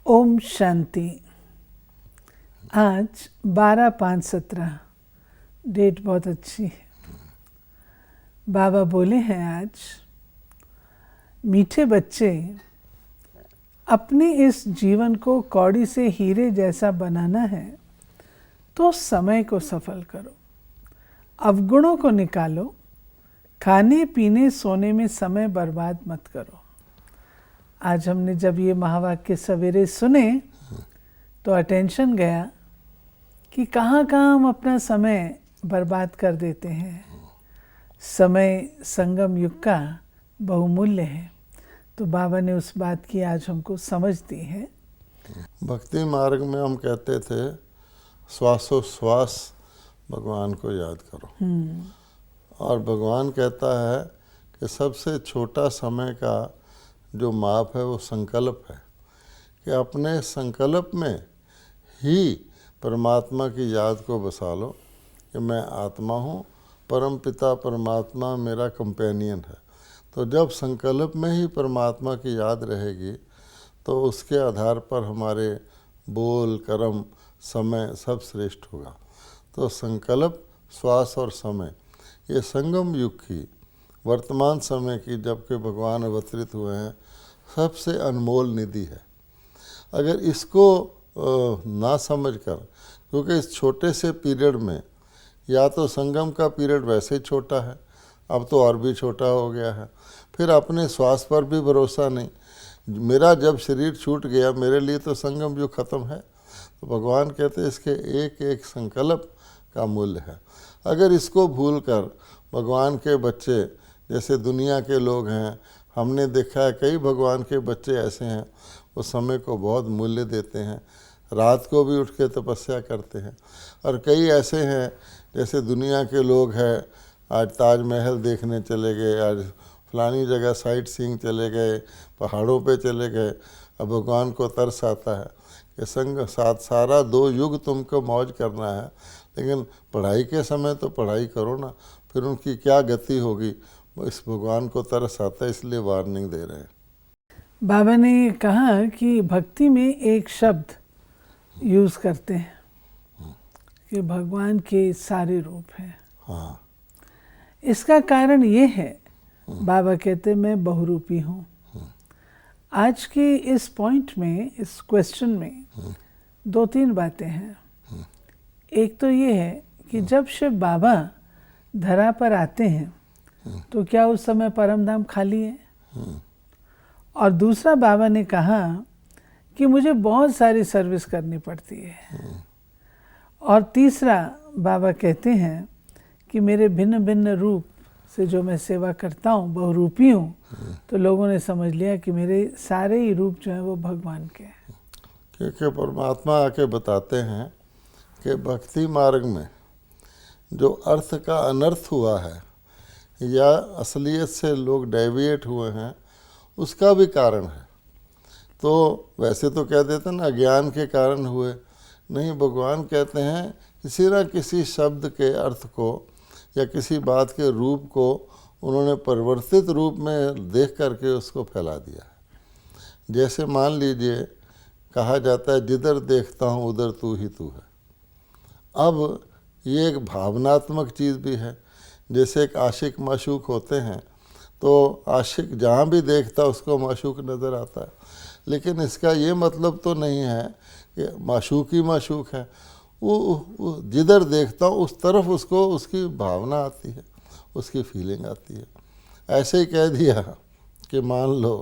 ओम शांति। आज 12/5/17 डेट बहुत अच्छी है। बाबा बोले हैं आज, मीठे बच्चे, अपने इस जीवन को कौड़ी से हीरे जैसा बनाना है तो समय को सफल करो, अवगुणों को निकालो, खाने पीने सोने में समय बर्बाद मत करो। आज हमने जब ये महावाक्य सवेरे सुने तो अटेंशन गया कि कहाँ कहाँ हम अपना समय बर्बाद कर देते हैं। समय संगम युग का बहुमूल्य है, तो बाबा ने उस बात की आज हमको समझ दी है। भक्ति मार्ग में हम कहते थे श्वासोश्वास भगवान को याद करो, और भगवान कहता है कि सबसे छोटा समय का जो माप है वो संकल्प है, कि अपने संकल्प में ही परमात्मा की याद को बसा लो कि मैं आत्मा हूँ, परम पिता परमात्मा मेरा कंपेनियन है। तो जब संकल्प में ही परमात्मा की याद रहेगी तो उसके आधार पर हमारे बोल कर्म समय सब श्रेष्ठ होगा। तो संकल्प, श्वास और समय, ये संगम युग की, वर्तमान समय की, जबकि भगवान अवतरित हुए हैं, सबसे अनमोल निधि है। अगर इसको ना समझकर, क्योंकि इस छोटे से पीरियड में, या तो संगम का पीरियड वैसे ही छोटा है, अब तो और भी छोटा हो गया है, फिर अपने श्वास पर भी भरोसा नहीं। मेरा जब शरीर छूट गया, मेरे लिए तो संगम युग खत्म है। तो भगवान कहते हैं इसके एक एक संकल्प का मूल्य है। अगर इसको भूलकर भगवान के बच्चे, जैसे दुनिया के लोग हैं, हमने देखा है कई भगवान के बच्चे ऐसे हैं, वो समय को बहुत मूल्य देते हैं, रात को भी उठ के तपस्या करते हैं। और कई ऐसे हैं जैसे दुनिया के लोग हैं, आज ताजमहल देखने चले गए, आज फलानी जगह साइट सीइंग चले गए, पहाड़ों पे चले गए। अब भगवान को तरस आता है कि संग साथ सारा 2 युग तुमको मौज करना है, लेकिन पढ़ाई के समय तो पढ़ाई करो ना, फिर उनकी क्या गति होगी। इस भगवान को तरस आता है, इसलिए वार्निंग दे रहे हैं। बाबा ने कहा कि भक्ति में एक शब्द यूज़ करते हैं कि भगवान के सारे रूप हैं। हाँ, इसका कारण ये है, बाबा कहते मैं बहुरूपी हूँ। आज के इस पॉइंट में, इस क्वेश्चन में 2-3 बातें हैं। एक तो ये है कि जब शिव बाबा धरा पर आते हैं तो क्या उस समय परम धाम खाली है? और दूसरा, बाबा ने कहा कि मुझे बहुत सारी सर्विस करनी पड़ती है। और तीसरा, बाबा कहते हैं कि मेरे भिन्न भिन्न रूप से जो मैं सेवा करता हूँ, बहुरूपी हूँ, तो लोगों ने समझ लिया कि मेरे सारे ही रूप जो हैं वो भगवान के हैं। क्योंकि परमात्मा आके बताते हैं कि भक्ति मार्ग में जो अर्थ का अनर्थ हुआ है या असलियत से लोग डेविएट हुए हैं, उसका भी कारण है। तो वैसे तो कह देते हैं ना ज्ञान के कारण हुए, नहीं, भगवान कहते हैं किसी न किसी शब्द के अर्थ को या किसी बात के रूप को उन्होंने परिवर्तित रूप में देख करके उसको फैला दिया है। जैसे मान लीजिए कहा जाता है जिधर देखता हूँ उधर तू ही तू है। अब ये एक भावनात्मक चीज़ भी है। जैसे एक आशिक माशूक होते हैं, तो आशिक जहाँ भी देखता उसको माशूक नज़र आता है, लेकिन इसका ये मतलब तो नहीं है कि माशूक ही माशूक है। वो जिधर देखता हूँ उस तरफ उसको उसकी भावना आती है, उसकी फीलिंग आती है। ऐसे ही कह दिया कि मान लो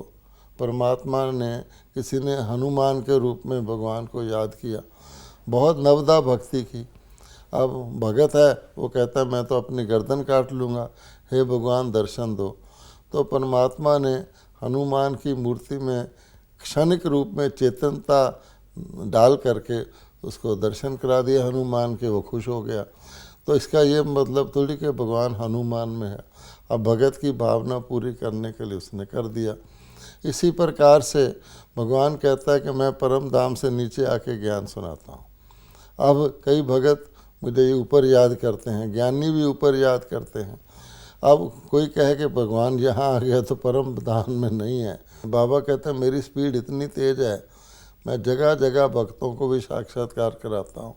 परमात्मा ने, किसी ने हनुमान के रूप में भगवान को याद किया, बहुत नवदा भक्ति की। अब भगत है, वो कहता है मैं तो अपनी गर्दन काट लूँगा, हे भगवान दर्शन दो। तो परमात्मा ने हनुमान की मूर्ति में क्षणिक रूप में चेतनता डाल करके उसको दर्शन करा दिया हनुमान के, वो खुश हो गया। तो इसका ये मतलब थोड़ी कि भगवान हनुमान में है, अब भगत की भावना पूरी करने के लिए उसने कर दिया। इसी प्रकार से भगवान कहता है कि मैं परम धाम से नीचे आके ज्ञान सुनाता हूँ। अब कई भगत मुझे ऊपर याद करते हैं, ज्ञानी भी ऊपर याद करते हैं। अब कोई कहे कि भगवान यहाँ आ गया तो परम धाम में नहीं है। बाबा कहते हैं मेरी स्पीड इतनी तेज़ है, मैं जगह जगह भक्तों को भी साक्षात्कार कराता हूँ,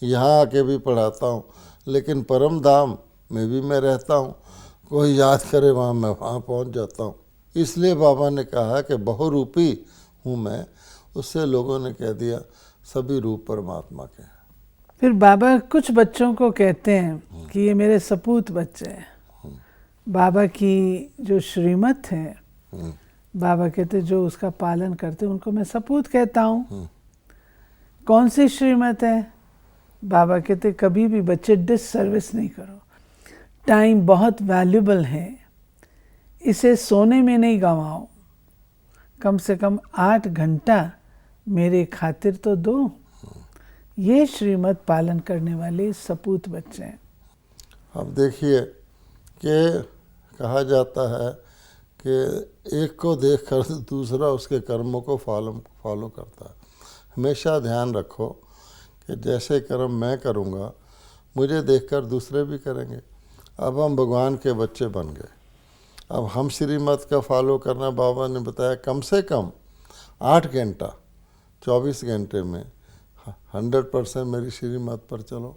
यहाँ आके भी पढ़ाता हूँ, लेकिन परम धाम में भी मैं रहता हूँ। कोई याद करे वहाँ, मैं वहाँ पहुँच जाता हूँ। इसलिए बाबा ने कहा कि बहुरूपी हूँ मैं। उससे लोगों ने कह दिया सभी रूप परमात्मा के हैं। फिर बाबा कुछ बच्चों को कहते हैं कि ये मेरे सपूत बच्चे हैं। बाबा की जो श्रीमत है, बाबा कहते जो उसका पालन करते उनको मैं सपूत कहता हूँ। कौन सी श्रीमत है? बाबा कहते कभी भी बच्चे डिससर्विस नहीं करो। टाइम बहुत वैल्यूबल है, इसे सोने में नहीं गंवाओ। कम से कम 8 घंटा मेरे खातिर तो दो। ये श्रीमत पालन करने वाले सपूत बच्चे हैं। अब देखिए कि कहा जाता है कि एक को देखकर दूसरा उसके कर्मों को फॉलो करता है। हमेशा ध्यान रखो कि जैसे कर्म मैं करूँगा, मुझे देखकर दूसरे भी करेंगे। अब हम भगवान के बच्चे बन गए। अब हम श्रीमत का फॉलो करना, बाबा ने बताया कम से कम 8 घंटा 24 घंटे में 100% मेरी श्रीमत पर चलो।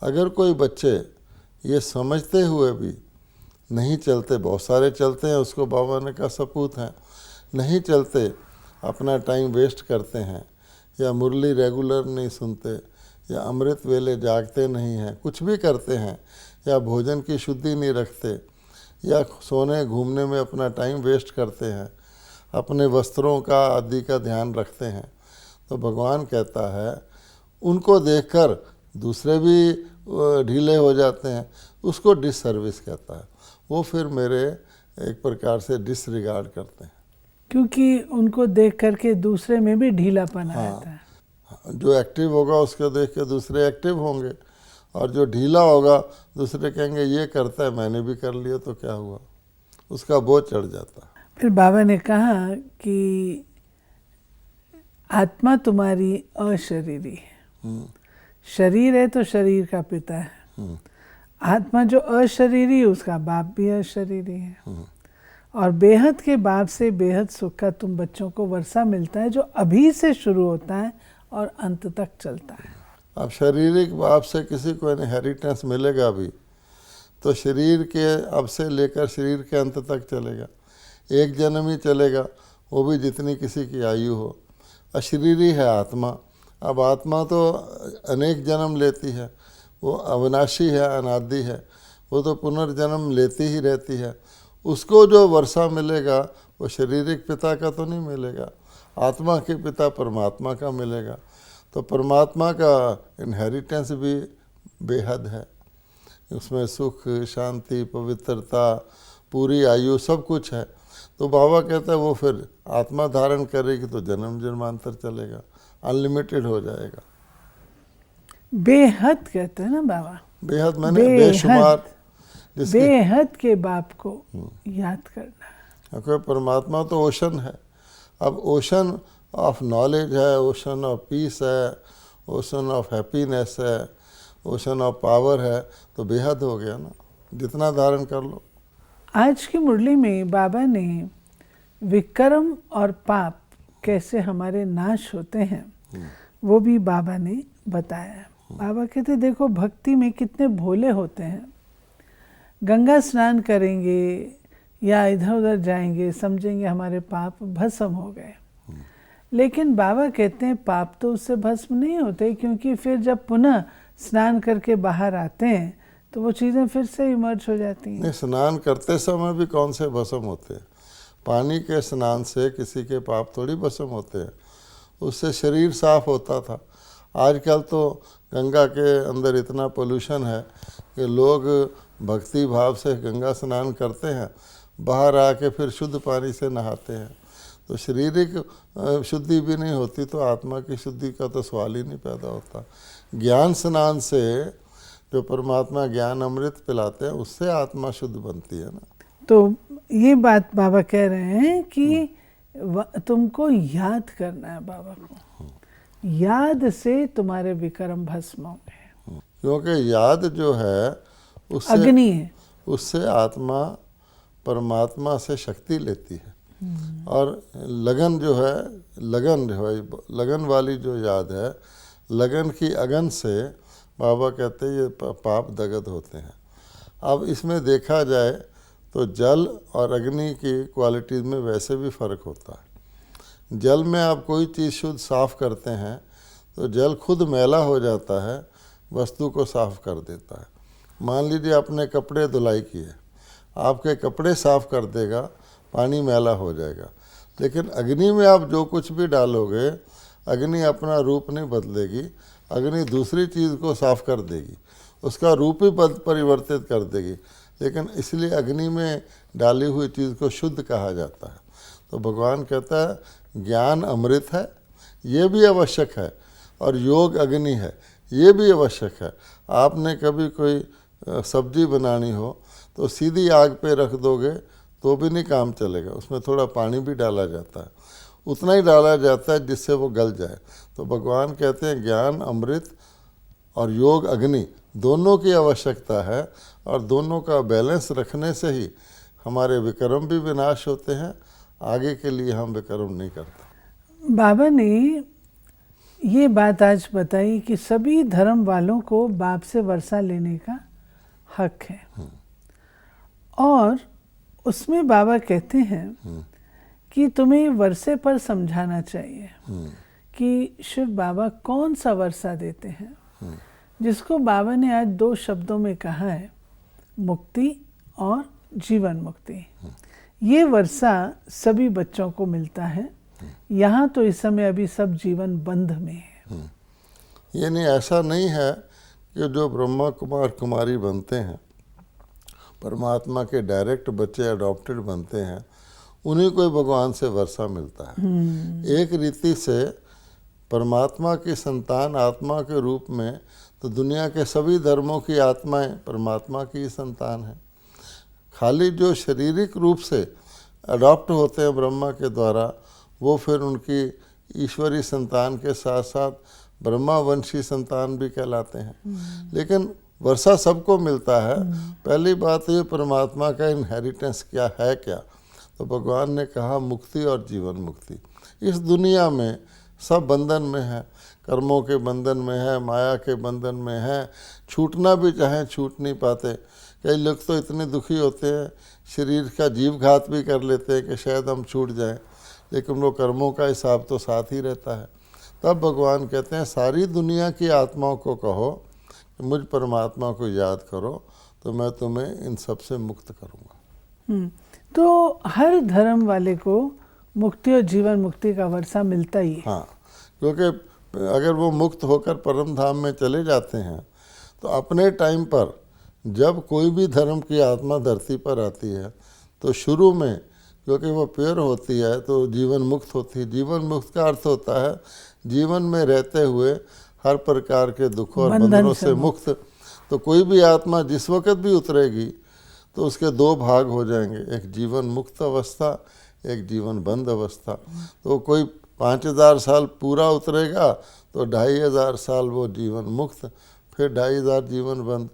अगर कोई बच्चे ये समझते हुए भी नहीं चलते, बहुत सारे चलते हैं, उसको बाबा ने कहा सपूत हैं। नहीं चलते, अपना टाइम वेस्ट करते हैं, या मुरली रेगुलर नहीं सुनते, या अमृत वेले जागते नहीं हैं, कुछ भी करते हैं, या भोजन की शुद्धि नहीं रखते, या सोने घूमने में अपना टाइम वेस्ट करते हैं, अपने वस्त्रों का आदि का ध्यान रखते हैं, तो भगवान कहता है उनको देखकर दूसरे भी ढीले हो जाते हैं। उसको डिससर्विस कहता है। वो फिर मेरे एक प्रकार से डिसरिगार्ड करते हैं, क्योंकि उनको देख करके दूसरे में भी ढीलापन आता है। जो एक्टिव होगा उसको देख के दूसरे एक्टिव होंगे, और जो ढीला होगा दूसरे कहेंगे ये करता है, मैंने भी कर लिया तो क्या हुआ, उसका बोझ चढ़ जाता है। फिर बाबा ने कहा कि आत्मा तुम्हारी अशरीरी है। शरीर है तो शरीर का पिता है। आत्मा जो अशरीरी है उसका बाप भी अशरीरी है। और बेहद के बाप से बेहद सुख का तुम बच्चों को वर्षा मिलता है, जो अभी से शुरू होता है और अंत तक चलता है। अब शारीरिक बाप से किसी को इनहेरिटेंस मिलेगा भी तो शरीर के अब से लेकर शरीर के अंत तक चलेगा। एक जन्म ही चलेगा, वो भी जितनी किसी की आयु हो। अशरीरी है आत्मा। अब आत्मा तो अनेक जन्म लेती है, वो अविनाशी है, अनादि है, वो तो पुनर्जन्म लेती ही रहती है। उसको जो वर्षा मिलेगा वो शारीरिक पिता का तो नहीं मिलेगा, आत्मा के पिता परमात्मा का मिलेगा। तो परमात्मा का इनहेरिटेंस भी बेहद है, उसमें सुख, शांति, पवित्रता, पूरी आयु सब कुछ है। तो बाबा कहता है वो फिर आत्मा धारण करेगी तो जन्म जन्मांतर चलेगा, अनलिमिटेड हो जाएगा। बेहद कहते हैं ना बाबा, बेहद मैंने बेशुमार, बेहद के बाप को याद करना है। क्योंकि परमात्मा तो ओशन है। अब ओशन ऑफ नॉलेज है, ओशन ऑफ पीस है, ओशन ऑफ हैप्पीनेस है, ओशन ऑफ पावर है, तो बेहद हो गया ना, जितना धारण कर लो। आज की मुरली में बाबा ने विक्रम और पाप कैसे हमारे नाश होते हैं वो भी बाबा ने बताया। बाबा कहते देखो भक्ति में कितने भोले होते हैं। गंगा स्नान करेंगे या इधर उधर जाएंगे, समझेंगे हमारे पाप भस्म हो गए। लेकिन बाबा कहते हैं पाप तो उससे भस्म नहीं होते, क्योंकि फिर जब पुनः स्नान करके बाहर आते हैं तो वो चीज़ें फिर से इमर्ज हो जाती हैं। नहीं, स्नान करते समय भी कौन से भस्म होते हैं? पानी के स्नान से किसी के पाप थोड़ी भस्म होते हैं, उससे शरीर साफ होता था। आजकल तो गंगा के अंदर इतना पोल्यूशन है कि लोग भक्ति भाव से गंगा स्नान करते हैं, बाहर आके फिर शुद्ध पानी से नहाते हैं, तो शारीरिक शुद्धि भी नहीं होती, तो आत्मा की शुद्धि का तो सवाल ही नहीं पैदा होता। ज्ञान स्नान से जो परमात्मा ज्ञान अमृत पिलाते हैं उससे आत्मा शुद्ध बनती है ना। तो ये बात बाबा कह रहे हैं कि तुमको याद करना है बाबा को, याद से तुम्हारे विक्रम भस्म होंगे। क्योंकि याद जो है उससे अग्नि है, उससे आत्मा परमात्मा से शक्ति लेती है। और लगन जो है, लगन वाली जो याद है, लगन की अगन से बाबा कहते हैं ये पाप दगद होते हैं। अब इसमें देखा जाए तो जल और अग्नि की क्वालिटीज़ में वैसे भी फ़र्क होता है। जल में आप कोई चीज़ शुद्ध साफ़ करते हैं तो जल खुद मैला हो जाता है, वस्तु को साफ़ कर देता है। मान लीजिए आपने कपड़े धुलाई किए, आपके कपड़े साफ़ कर देगा, पानी मैला हो जाएगा। लेकिन अग्नि में आप जो कुछ भी डालोगे, अग्नि अपना रूप नहीं बदलेगी, अग्नि दूसरी चीज़ को साफ़ कर देगी, उसका रूप ही परिवर्तित कर देगी। लेकिन इसलिए अग्नि में डाली हुई चीज़ को शुद्ध कहा जाता है। तो भगवान कहता है ज्ञान अमृत है, ये भी आवश्यक है, और योग अग्नि है, ये भी आवश्यक है। आपने कभी कोई सब्जी बनानी हो तो सीधी आग पे रख दोगे तो भी नहीं काम चलेगा, उसमें थोड़ा पानी भी डाला जाता है, उतना ही डाला जाता है जिससे वो गल जाए। तो भगवान कहते हैं ज्ञान अमृत और योग अग्नि दोनों की आवश्यकता है, और दोनों का बैलेंस रखने से ही हमारे विक्रम भी विनाश होते हैं, आगे के लिए हम विक्रम नहीं करते। बाबा ने ये बात आज बताई कि सभी धर्म वालों को बाप से वर्षा लेने का हक है, और उसमें बाबा कहते हैं कि तुम्हें वर्षे पर समझाना चाहिए कि शिव बाबा कौन सा वर्षा देते हैं, जिसको बाबा ने आज 2 शब्दों में कहा है, मुक्ति और जीवन मुक्ति। ये वर्षा सभी बच्चों को मिलता है। यहाँ तो इस समय अभी सब जीवन बंध में है। ये नहीं, ऐसा नहीं है कि जो ब्रह्मा कुमार कुमारी बनते हैं, परमात्मा के डायरेक्ट बच्चे अडॉप्टेड बनते हैं, उन्हीं को भगवान से वर्षा मिलता है। एक रीति से परमात्मा की संतान आत्मा के रूप में तो दुनिया के सभी धर्मों की आत्माएं परमात्मा की संतान हैं। खाली जो शारीरिक रूप से अडॉप्ट होते हैं ब्रह्मा के द्वारा, वो फिर उनकी ईश्वरी संतान के साथ साथ ब्रह्मावंशी संतान भी कहलाते हैं। लेकिन वर्षा सबको मिलता है। पहली बात ये परमात्मा का इनहेरिटेंस क्या है, क्या तो भगवान ने कहा मुक्ति और जीवन मुक्ति। इस दुनिया में सब बंधन में है, कर्मों के बंधन में है, माया के बंधन में है, छूटना भी चाहें छूट नहीं पाते। कई लोग तो इतने दुखी होते हैं, शरीर का जीवघात भी कर लेते हैं कि शायद हम छूट जाएं, लेकिन वो कर्मों का हिसाब तो साथ ही रहता है। तब भगवान कहते हैं सारी दुनिया की आत्माओं को कहो कि मुझ परमात्मा को याद करो तो मैं तुम्हें इन सब से मुक्त करूँगा। तो हर धर्म वाले को मुक्ति और जीवन मुक्ति का वर्षा मिलता ही है। हाँ, क्योंकि अगर वो मुक्त होकर परम धाम में चले जाते हैं तो अपने टाइम पर जब कोई भी धर्म की आत्मा धरती पर आती है तो शुरू में क्योंकि वो प्योर होती है तो जीवन मुक्त होती है। जीवन मुक्त का अर्थ होता है जीवन में रहते हुए हर प्रकार के दुखों और बंधनों से मुक्त। तो कोई भी आत्मा जिस वक्त भी उतरेगी तो उसके 2 भाग हो जाएंगे, एक जीवन मुक्त अवस्था, एक जीवन बंद अवस्था। तो कोई 5000 साल पूरा उतरेगा तो 2500 साल वो जीवन मुक्त, फिर 2500 जीवन बंद।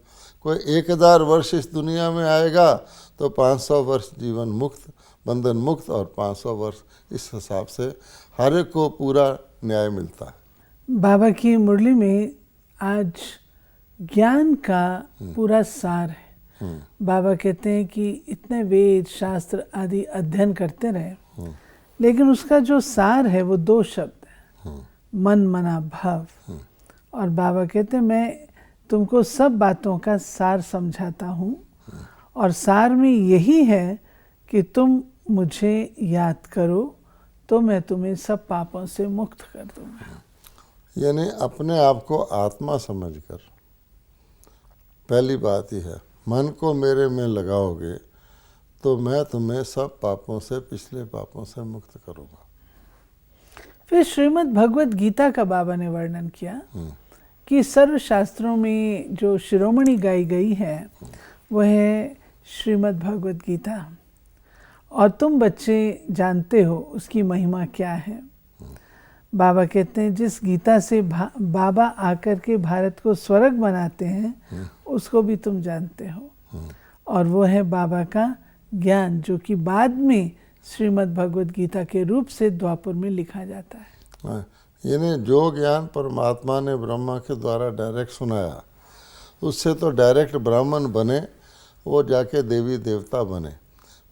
कोई 1000 वर्ष इस दुनिया में आएगा तो 500 वर्ष जीवन मुक्त, बंधन मुक्त, और 500 वर्ष। इस हिसाब से हर एक को पूरा न्याय मिलता है। बाबा की मुरली में आज ज्ञान का पूरा सार है। बाबा कहते हैं कि इतने वेद शास्त्र आदि अध्ययन करते रहे, लेकिन उसका जो सार है वो 2 शब्द है, मन मना भाव। और बाबा कहते हैं मैं तुमको सब बातों का सार समझाता हूँ, और सार में यही है कि तुम मुझे याद करो तो मैं तुम्हें सब पापों से मुक्त कर दूंगा। यानी अपने आप को आत्मा समझकर, पहली बात ही है मन को मेरे में लगाओगे तो मैं तुम्हें सब पापों से, पिछले पापों से मुक्त करूँगा। फिर श्रीमद् भगवत गीता का बाबा ने वर्णन किया कि सर्व शास्त्रों में जो शिरोमणि गाई गई है वह है श्रीमद् भगवत गीता, और तुम बच्चे जानते हो उसकी महिमा क्या है। बाबा कहते हैं जिस गीता से बाबा आकर के भारत को स्वर्ग बनाते हैं उसको भी तुम जानते हो, और वो है बाबा का ज्ञान जो कि बाद में श्रीमद् भगवद गीता के रूप से द्वापर में लिखा जाता है। यानी जो ज्ञान परमात्मा ने ब्रह्मा के द्वारा डायरेक्ट सुनाया, उससे तो डायरेक्ट ब्राह्मण बने, वो जाके देवी देवता बने।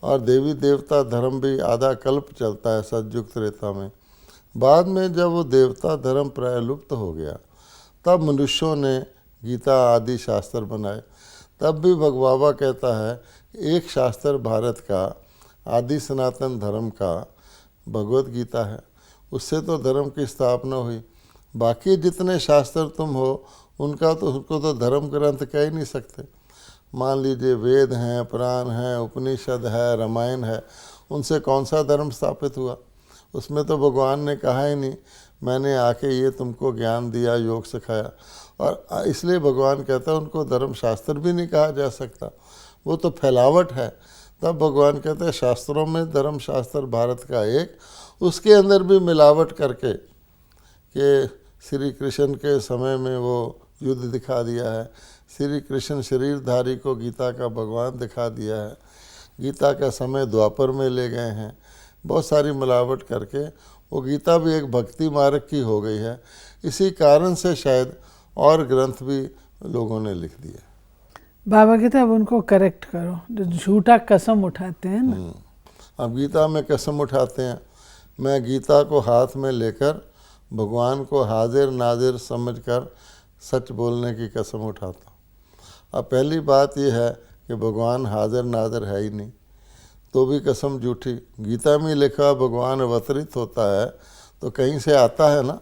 और देवी देवता धर्म भी आधा कल्प चलता है सतयुग त्रेता में। बाद में जब वो देवता धर्म प्राय लुप्त हो गया, तब मनुष्यों ने गीता आदि शास्त्र बनाए। तब भी भगवाबा कहता है एक शास्त्र भारत का आदि सनातन धर्म का भगवत गीता है, उससे तो धर्म की स्थापना हुई। बाकी जितने शास्त्र तुम हो उनका तो उसको तो धर्म ग्रंथ कह ही नहीं सकते। मान लीजिए वेद हैं, पुराण हैं, उपनिषद है, रामायण है, उनसे कौन सा धर्म स्थापित हुआ? उसमें तो भगवान ने कहा ही नहीं मैंने आके ये तुमको ज्ञान दिया, योग सिखाया। और इसलिए भगवान कहता है उनको धर्म शास्त्र भी नहीं कहा जा सकता, वो तो फैलावट है। तब भगवान कहते हैं शास्त्रों में धर्म शास्त्र भारत का एक, उसके अंदर भी मिलावट करके कि श्री कृष्ण के समय में वो युद्ध दिखा दिया है, श्री कृष्ण शरीरधारी को गीता का भगवान दिखा दिया है, गीता का समय द्वापर में ले गए हैं। बहुत सारी मिलावट करके वो गीता भी एक भक्ति मार्ग की हो गई है। इसी कारण से शायद और ग्रंथ भी लोगों ने लिख दिए। बाबा कहते हैं अब उनको करेक्ट करो, जो झूठा कसम उठाते हैं ना। अब गीता में कसम उठाते हैं। मैं गीता को हाथ में लेकर भगवान को हाजिर नाजिर समझकर सच बोलने की कसम उठाता हूँ। अब पहली बात यह है कि भगवान हाजिर नाजिर है ही नहीं, तो भी कसम झूठी। गीता में लिखा भगवान अवतरित होता है तो कहीं से आता है ना।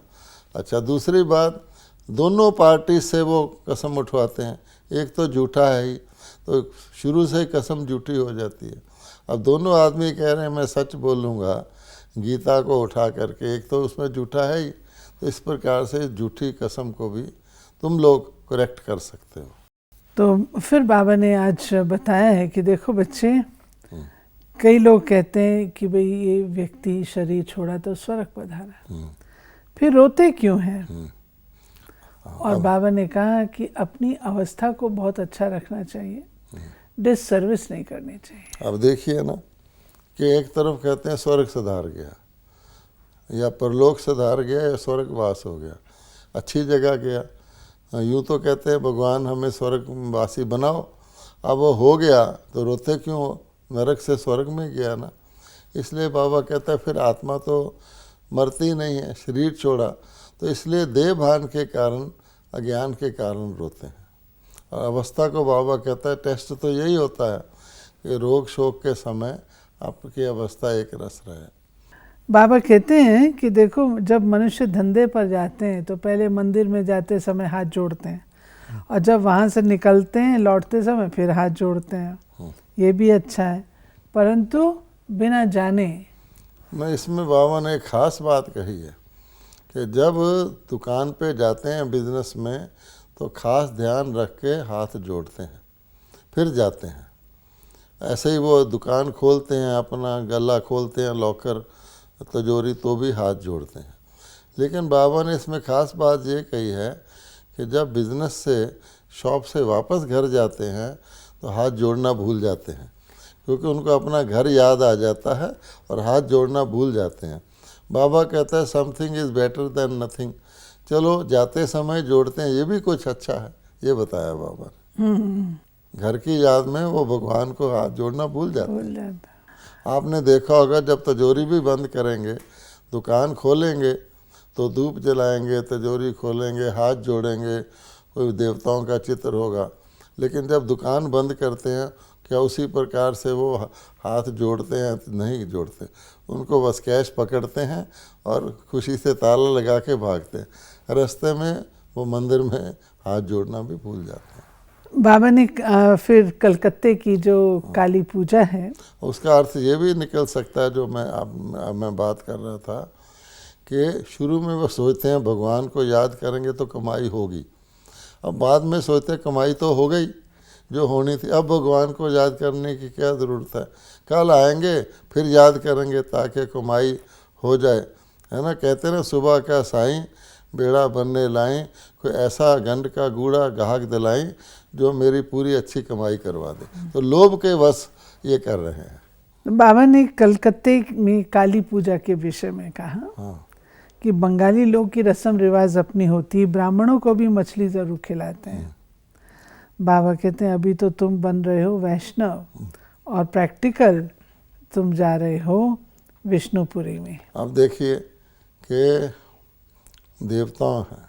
अच्छा, दूसरी बात, दोनों पार्टी से वो कसम उठवाते हैं। एक तो झूठा है ही, तो शुरू से ही कसम झूठी हो जाती है। अब दोनों आदमी कह रहे हैं मैं सच बोलूँगा गीता को उठा करके, एक तो उसमें झूठा है ही। तो इस प्रकार से झूठी कसम को भी तुम लोग करेक्ट कर सकते हो। तो फिर बाबा ने आज बताया है कि देखो बच्चे, कई लोग कहते हैं कि भाई ये व्यक्ति शरीर छोड़ा तो स्वर्ग पधारा, फिर रोते क्यों हैं? और बाबा ने कहा कि अपनी अवस्था को बहुत अच्छा रखना चाहिए, डिससर्विस नहीं करनी चाहिए। अब देखिए ना कि एक तरफ कहते हैं स्वर्ग सुधार गया या परलोक सुधार गया या स्वर्गवास हो गया, अच्छी जगह गया। यूँ तो कहते हैं भगवान हमें स्वर्गवासी बनाओ, अब वो हो गया तो रोते क्यों हो? नरक से स्वर्ग में गया ना। इसलिए बाबा कहता है फिर आत्मा तो मरती नहीं है, शरीर छोड़ा, तो इसलिए देह भान के कारण, अज्ञान के कारण रोते हैं। और अवस्था को बाबा कहता है टेस्ट तो यही होता है कि रोग शोक के समय आपकी अवस्था एक रस रहे। बाबा कहते हैं कि देखो जब मनुष्य धंधे पर जाते हैं तो पहले मंदिर में जाते समय हाथ जोड़ते हैं, और जब वहाँ से निकलते हैं लौटते समय फिर हाथ जोड़ते हैं। ये भी अच्छा है, परंतु बिना जाने। मैं इसमें बाबा ने एक ख़ास बात कही है कि जब दुकान पे जाते हैं बिजनेस में तो ख़ास ध्यान रख के हाथ जोड़ते हैं फिर जाते हैं। ऐसे ही वो दुकान खोलते हैं, अपना गला खोलते हैं, लॉकर तिजोरी, तो भी हाथ जोड़ते हैं। लेकिन बाबा ने इसमें ख़ास बात ये कही है कि जब बिज़नेस से शॉप से वापस घर जाते हैं तो हाथ जोड़ना भूल जाते हैं, क्योंकि उनको अपना घर याद आ जाता है और हाथ जोड़ना भूल जाते हैं। बाबा कहता है something is better than nothing. चलो जाते समय जोड़ते हैं, ये भी कुछ अच्छा है, ये बताया बाबा ने। घर की याद में वो भगवान को हाथ जोड़ना भूल जाते हैं। आपने देखा होगा जब तिजोरी भी बंद करेंगे, दुकान खोलेंगे तो धूप जलाएंगे, तिजोरी खोलेंगे, हाथ जोड़ेंगे, कोई देवताओं का चित्र होगा। लेकिन जब दुकान बंद करते हैं क्या उसी प्रकार से वो हाथ जोड़ते हैं? नहीं जोड़ते, उनको बस कैश पकड़ते हैं और खुशी से ताला लगा के भागते हैं। रास्ते में वो मंदिर में हाथ जोड़ना भी भूल जाते हैं। बाबा ने फिर कलकत्ते की जो काली पूजा है, उसका अर्थ ये भी निकल सकता है जो मैं बात कर रहा था कि शुरू में वो सोचते हैं भगवान को याद करेंगे तो कमाई होगी, अब बाद में सोचते हैं कमाई तो हो गई जो होनी थी, अब भगवान को याद करने की क्या ज़रूरत है, कल आएंगे फिर याद करेंगे ताकि कमाई हो जाए, है ना। कहते ना सुबह का साईं बेड़ा बनने लाएं, कोई ऐसा गंड का गूढ़ा गाहक दिलाएं जो मेरी पूरी अच्छी कमाई करवा दे। तो लोभ के वश ये कर रहे हैं। बाबा ने कलकत्ते में काली पूजा के विषय में कहा हाँ कि बंगाली लोग की रस्म रिवाज अपनी होती है, ब्राह्मणों को भी मछली ज़रूर खिलाते हैं। बाबा कहते हैं अभी तो तुम बन रहे हो वैष्णव और प्रैक्टिकल तुम जा रहे हो विष्णुपुरी में। अब देखिए कि देवताओं हैं,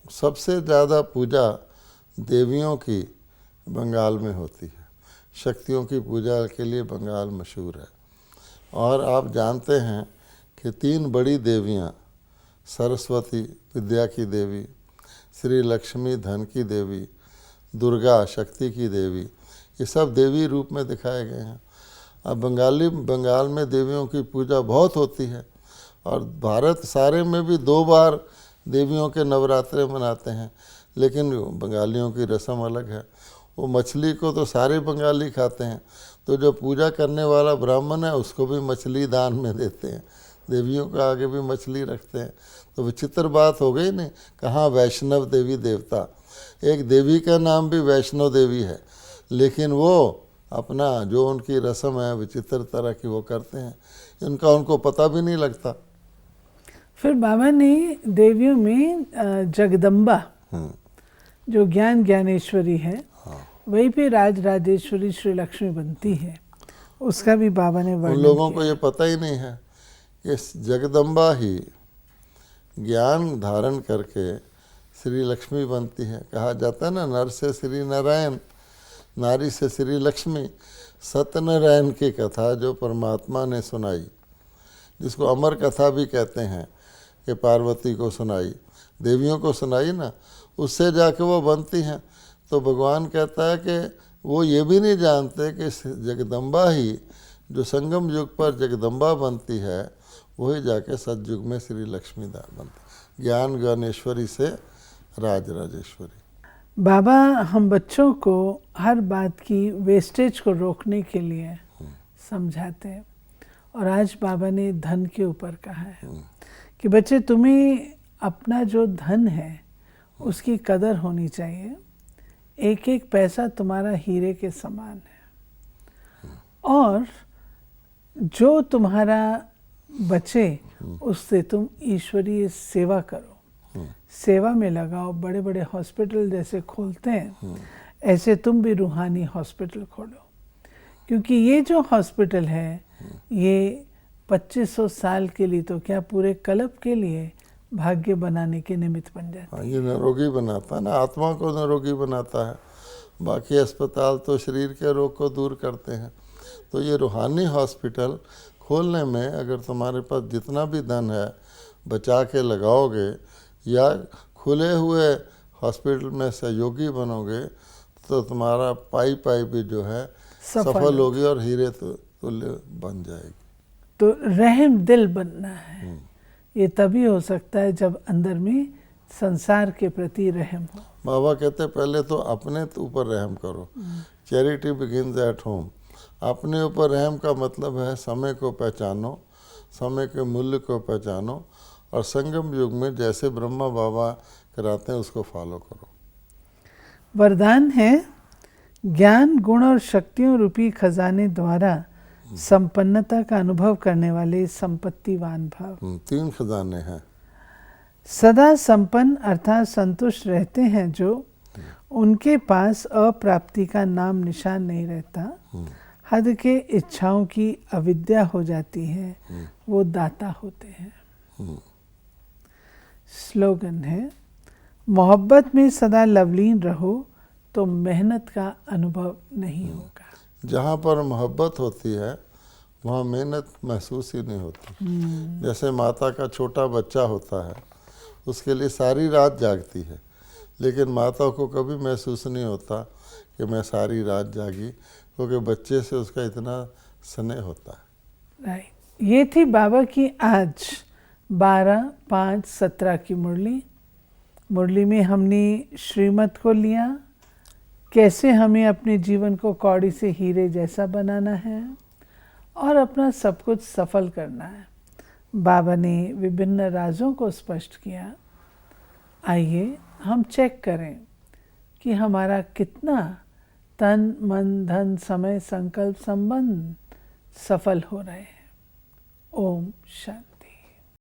सबसे ज़्यादा पूजा देवियों की बंगाल में होती है। शक्तियों की पूजा के लिए बंगाल मशहूर है। और आप जानते हैं कि 3 बड़ी देवियाँ, सरस्वती विद्या की देवी, श्री लक्ष्मी धन की देवी, दुर्गा शक्ति की देवी, ये सब देवी रूप में दिखाए गए हैं। अब बंगाल में देवियों की पूजा बहुत होती है और भारत सारे में भी 2 बार देवियों के नवरात्रे मनाते हैं, लेकिन बंगालियों की रस्म अलग है। वो मछली को तो सारे बंगाली खाते हैं, तो जो पूजा करने वाला ब्राह्मण है उसको भी मछली दान में देते हैं, देवियों के आगे भी मछली रखते हैं। तो विचित्र बात हो गई नहीं, कहाँ वैष्णव देवी देवता। एक देवी का नाम भी वैष्णो देवी है, लेकिन वो अपना जो उनकी रस्म है विचित्र तरह की वो करते हैं, इनका उनको पता भी नहीं लगता। फिर बाबा ने देवियों में जगदम्बा जो ज्ञानेश्वरी है, वहीं पे राजेश्वरी श्री लक्ष्मी बनती है, उसका भी बाबा ने वर्णन उन लोगों किया। को ये पता ही नहीं है कि जगदम्बा ही ज्ञान धारण करके श्री लक्ष्मी बनती है। कहा जाता है ना, नर से श्री नारायण, नारी से श्री लक्ष्मी। सत्यनारायण की कथा जो परमात्मा ने सुनाई, जिसको अमर कथा भी कहते हैं, कि पार्वती को सुनाई, देवियों को सुनाई ना, उससे जाके वो बनती हैं। तो भगवान कहता है कि वो ये भी नहीं जानते कि जगदम्बा ही जो संगम युग पर जगदम्बा बनती है, वही जाके सतयुग में श्री लक्ष्मी बनती, ज्ञानेश्वरी से राजेश्वरी। बाबा हम बच्चों को हर बात की वेस्टेज को रोकने के लिए समझाते हैं, और आज बाबा ने धन के ऊपर कहा है कि बच्चे तुम्हें अपना जो धन है उसकी कदर होनी चाहिए। एक एक पैसा तुम्हारा हीरे के समान है, और जो तुम्हारा बचे उससे तुम ईश्वरीय सेवा करो, सेवा में लगाओ। बड़े बड़े हॉस्पिटल जैसे खोलते हैं, ऐसे तुम भी रूहानी हॉस्पिटल खोलो, क्योंकि ये जो हॉस्पिटल है ये 2500 साल के लिए तो क्या, पूरे कल्प के लिए भाग्य बनाने के निमित्त बन जाता है। ये निरोगी बनाता है ना, आत्मा को निरोगी बनाता है। बाकी अस्पताल तो शरीर के रोग को दूर करते हैं। तो ये रूहानी हॉस्पिटल खोलने में अगर तुम्हारे पास जितना भी धन है बचा के लगाओगे, या खुले हुए हॉस्पिटल में सहयोगी बनोगे, तो तुम्हारा पाई भी जो है सफल होगी और हीरे तुल्य बन जाएगी। तो रहम दिल बनना है, ये तभी हो सकता है जब अंदर में संसार के प्रति रहम हो। बाबा कहते पहले तो अपने ऊपर रहम करो, चैरिटी बिगिंस एट होम। अपने ऊपर रहम का मतलब है समय को पहचानो, समय के मूल्य को पहचानो, और संगम युग में जैसे ब्रह्मा बाबा कराते हैं उसको फॉलो करो। वरदान है ज्ञान गुण और शक्तियों रूपी खजाने द्वारा संपन्नता का अनुभव करने वाले संपत्तिवान भाव। 3 खजाने हैं। सदा संपन्न अर्थात संतुष्ट रहते हैं, जो उनके पास अप्राप्ति का नाम निशान नहीं रहता, हद के इच्छाओं की अविद्या हो जाती है, वो दाता होते हैं। स्लोगन है, मोहब्बत में सदा लवलीन रहो तो मेहनत का अनुभव नहीं होगा। जहाँ पर मोहब्बत होती है वहाँ मेहनत महसूस ही नहीं होती। जैसे माता का छोटा बच्चा होता है, उसके लिए सारी रात जागती है, लेकिन माता को कभी महसूस नहीं होता कि मैं सारी रात जागी, क्योंकि बच्चे से उसका इतना स्नेह होता है। राइट। ये थी बाबा की आज 12/5/17 की मुरली में हमने श्रीमत को लिया, कैसे हमें अपने जीवन को कौड़ी से हीरे जैसा बनाना है और अपना सब कुछ सफल करना है। बाबा ने विभिन्न राजों को स्पष्ट किया। आइए हम चेक करें कि हमारा कितना तन मन धन समय संकल्प संबंध सफल हो रहे हैं। ओम शांति।